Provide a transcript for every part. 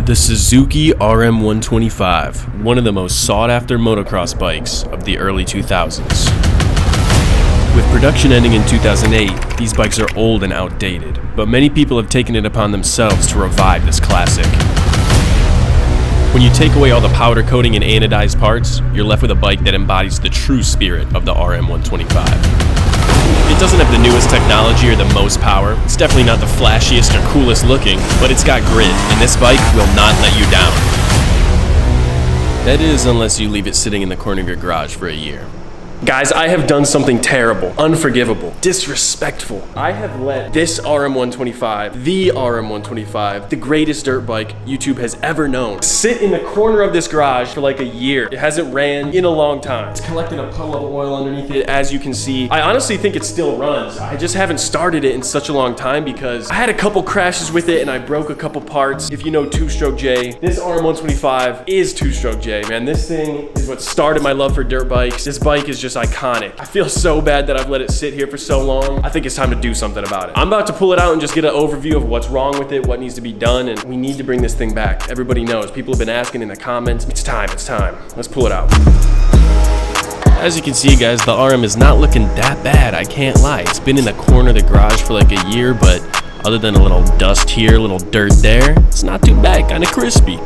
The Suzuki RM125, one of the most sought-after motocross bikes of the early 2000s. With production ending in 2008, these bikes are old and outdated, but many people have taken it upon themselves to revive this classic. When you take away all the powder coating and anodized parts, you're left with a bike that embodies the true spirit of the RM125. It doesn't have the newest technology or the most power. It's definitely not the flashiest or coolest looking, but it's got grit, and this bike will not let you down. That is, unless you leave it sitting in the corner of your garage for a year. Guys, I have done something terrible, unforgivable, disrespectful. I have let this RM125, the RM125, the greatest dirt bike YouTube has ever known, sit in the corner of this garage for like a year. It hasn't ran in a long time. It's collecting a puddle of oil underneath it, as you can see. I honestly think it still runs. I just haven't started it in such a long time because I had a couple crashes with it and I broke a couple parts. If you know Two-Stroke J, this RM125 is Two-Stroke J, man. This thing is what started my love for dirt bikes. This bike is just iconic. I feel so bad that I've let it sit here for so long. I think it's time to do something about it. I'm about to pull it out and just get an overview of what's wrong with it, what needs to be done, and we need to bring this thing back. Everybody knows. People have been asking in the comments. It's time, it's time. Let's pull it out. As you can see, guys, the RM is not looking that bad, I can't lie. It's been in the corner of the garage for like a year, but other than a little dust here, a little dirt there, it's not too bad, kind of crispy.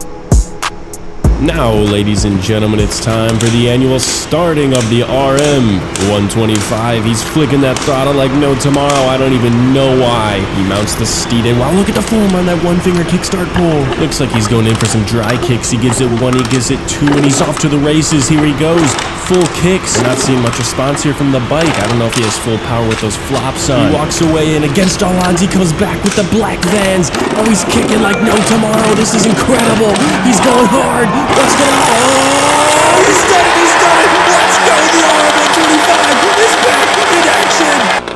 Now, ladies and gentlemen, it's time for the annual starting of the RM125. He's flicking that throttle like no tomorrow. I don't even know why. He mounts the steed and wow, look at the form on that one finger kickstart pull. Looks like he's going in for some dry kicks. He gives it one, he gives it two, and he's off to the races. Here he goes. Full kicks. Not seeing much response here from the bike. I don't know if he has full power with those flops on. He walks away, and against all odds, he comes back with the black Vans. Oh, he's kicking like no tomorrow. This is incredible. He's going hard. What's going on? Oh, he's done it. He's done it. Let's go. The RM125 is back in action.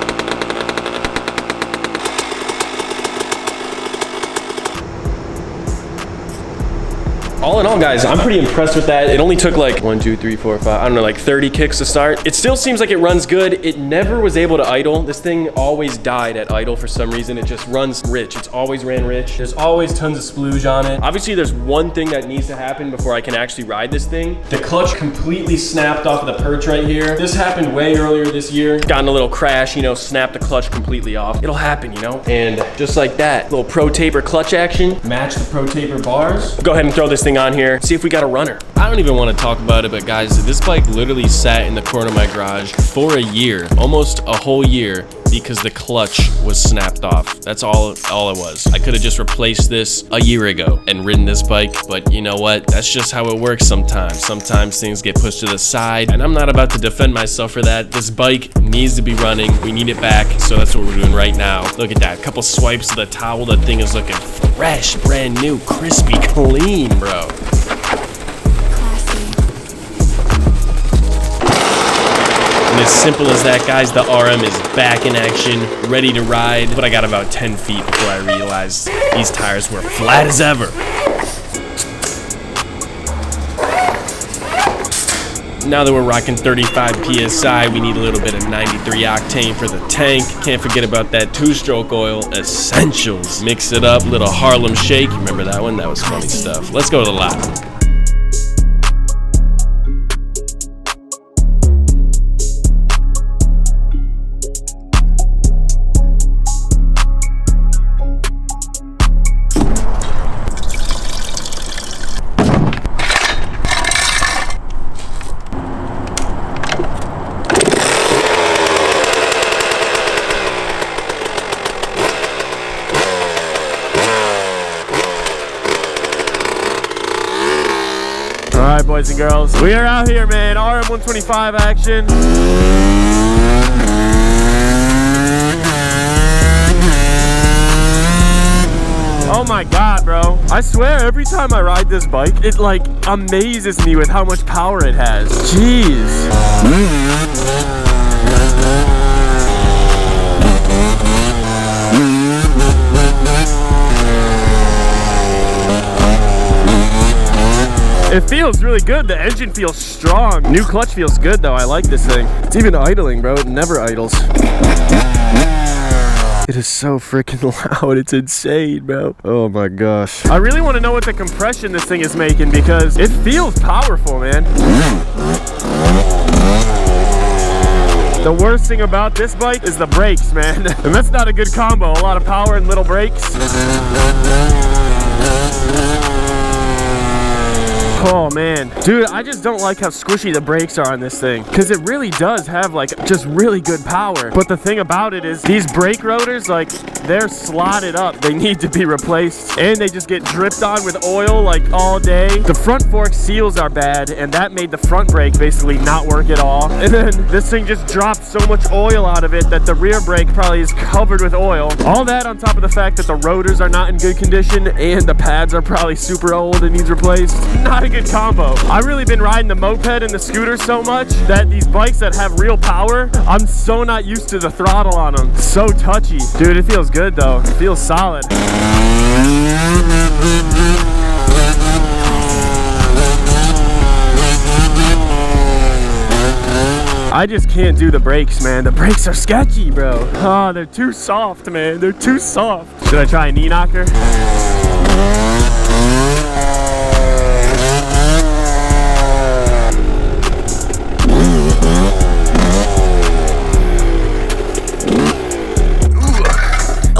All in all, guys, I'm pretty impressed with that. It only took like 1, 2, 3, 4, 5, I don't know, like 30 kicks to start. It still seems like it runs good. It never was able to idle. This thing always died at idle for some reason. It just runs rich. It's always ran rich. There's always tons of splooge on it. Obviously, there's one thing that needs to happen before I can actually ride this thing. The clutch completely snapped off of the perch right here. This happened way earlier this year. Got in a little crash, you know, snapped the clutch completely off. It'll happen, you know? And just like that, little Pro Taper clutch action. Match the Pro Taper bars. Go ahead and throw this thing on here. See if we got a runner. I don't even want to talk about it, but guys, this bike literally sat in the corner of my garage for a year, almost a whole year, because the clutch was snapped off. That's all it was. I could have just replaced this a year ago and ridden this bike, but you know what? That's just how it works sometimes. Sometimes things get pushed to the side, and I'm not about to defend myself for that. This bike needs to be running. We need it back, so that's what we're doing right now. Look at that. Couple swipes of the towel. The thing is looking fresh, brand new, crispy, clean, bro. And as simple as that, guys, the RM is back in action, ready to ride. But I got about 10 feet before I realized these tires were flat as ever. Now that we're rocking 35 PSI, we need a little bit of 93 octane for the tank. Can't forget about that two-stroke oil essentials. Mix it up, little Harlem Shake. Remember that one? That was funny stuff. Let's go to the lot. Alright, boys and girls, we are out here, man. RM125 action. Oh my god, bro. I swear every time I ride this bike, it like amazes me with how much power it has. Jeez. It feels really good. The engine feels strong. New clutch feels good though. I like this thing. It's even idling, bro. It never idles. It is so freaking loud. It's insane, bro. Oh my gosh. I really want to know what the compression this thing is making because it feels powerful, man. The worst thing about this bike is the brakes, man. And that's not a good combo. A lot of power and little brakes. Oh man, dude, I just don't like how squishy the brakes are on this thing because it really does have like just really good power. But the thing about it is these brake rotors, like they're slotted up. They need to be replaced and they just get dripped on with oil like all day. The front fork seals are bad and that made the front brake basically not work at all. And then this thing just dropped so much oil out of it that the rear brake probably is covered with oil. All that on top of the fact that the rotors are not in good condition and the pads are probably super old and needs replaced. Not a good combo. I've really been riding the moped and the scooter so much that these bikes that have real power, I'm so not used to the throttle on them. So touchy. Dude, it feels good though. It feels solid. I just can't do the brakes, man. The brakes are sketchy, bro. Oh, they're too soft, man. They're too soft. Should I try a knee knocker?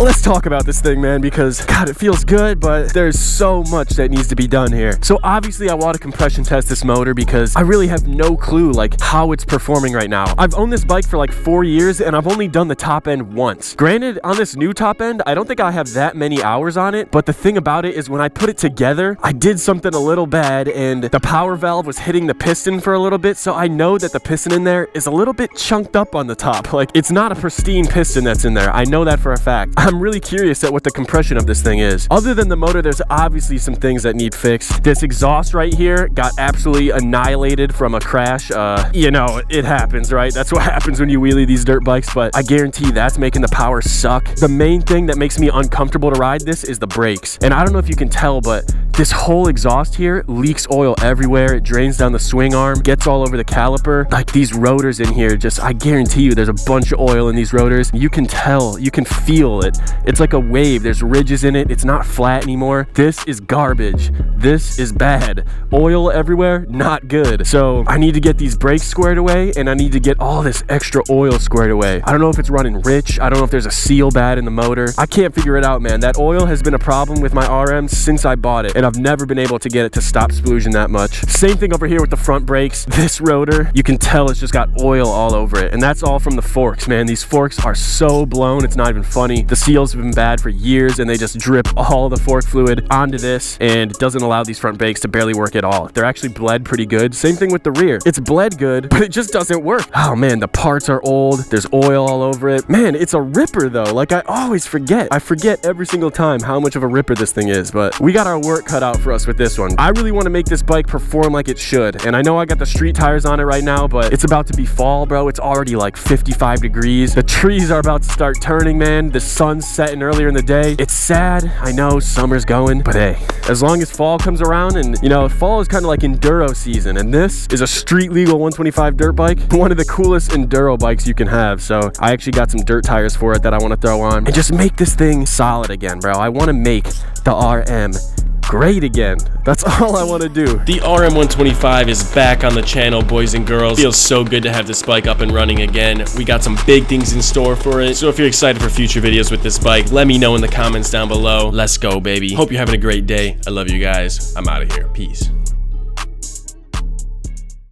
Let's talk about this thing, man, because God, it feels good, but there's so much that needs to be done here. So obviously I want to compression test this motor because I really have no clue like how it's performing right now. I've owned this bike for like 4 years and I've only done the top end once. Granted, on this new top end, I don't think I have that many hours on it, but the thing about it is when I put it together, I did something a little bad and the power valve was hitting the piston for a little bit, so I know that the piston in there is a little bit chunked up on the top. Like, it's not a pristine piston that's in there. I know that for a fact. I'm really curious at what the compression of this thing is. Other than the motor, there's obviously some things that need fixed. This exhaust right here got absolutely annihilated from a crash. You know, it happens, right? That's what happens when you wheelie these dirt bikes, but I guarantee that's making the power suck. The main thing that makes me uncomfortable to ride this is the brakes. And I don't know if you can tell, but this whole exhaust here leaks oil everywhere. It drains down the swing arm, gets all over the caliper. Like these rotors in here, just, I guarantee you there's a bunch of oil in these rotors. You can tell, you can feel it. It's like a wave. There's ridges in it. It's not flat anymore. This is garbage. This is bad. Oil everywhere, not good. So I need to get these brakes squared away and I need to get all this extra oil squared away. I don't know if it's running rich. I don't know if there's a seal bad in the motor. I can't figure it out, man. That oil has been a problem with my RM since I bought it and I've never been able to get it to stop splooging that much. Same thing over here with the front brakes. This rotor, you can tell it's just got oil all over it and that's all from the forks, man. These forks are so blown, it's not even funny. The seals have been bad for years and they just drip all the fork fluid onto this and it doesn't allow these front brakes to barely work at all. They're actually bled pretty good. Same thing with the rear. It's bled good, but it just doesn't work. Oh man, the parts are old. There's oil all over it. Man, it's a ripper though. Like I always forget. I forget every single time how much of a ripper this thing is, but we got our work cut out for us with this one. I really want to make this bike perform like it should. And I know I got the street tires on it right now, but it's about to be fall, bro. It's already like 55 degrees. The trees are about to start turning, man. The sun's setting earlier in the day. It's sad. I know summer's going, but hey, as long as fall comes around and you know, fall is kind of like enduro season and this is a street legal 125 dirt bike, one of the coolest enduro bikes you can have. So I actually got some dirt tires for it that I want to throw on and just make this thing solid again, bro. I want to make the RM great again. That's all I want to do. The RM125 is back on the channel, boys and girls. Feels so good to have this bike up and running again. We got some big things in store for it. So if you're excited for future videos with this bike, let me know in the comments down below. Let's go, baby. Hope you're having a great day. I love you guys. I'm out of here. Peace.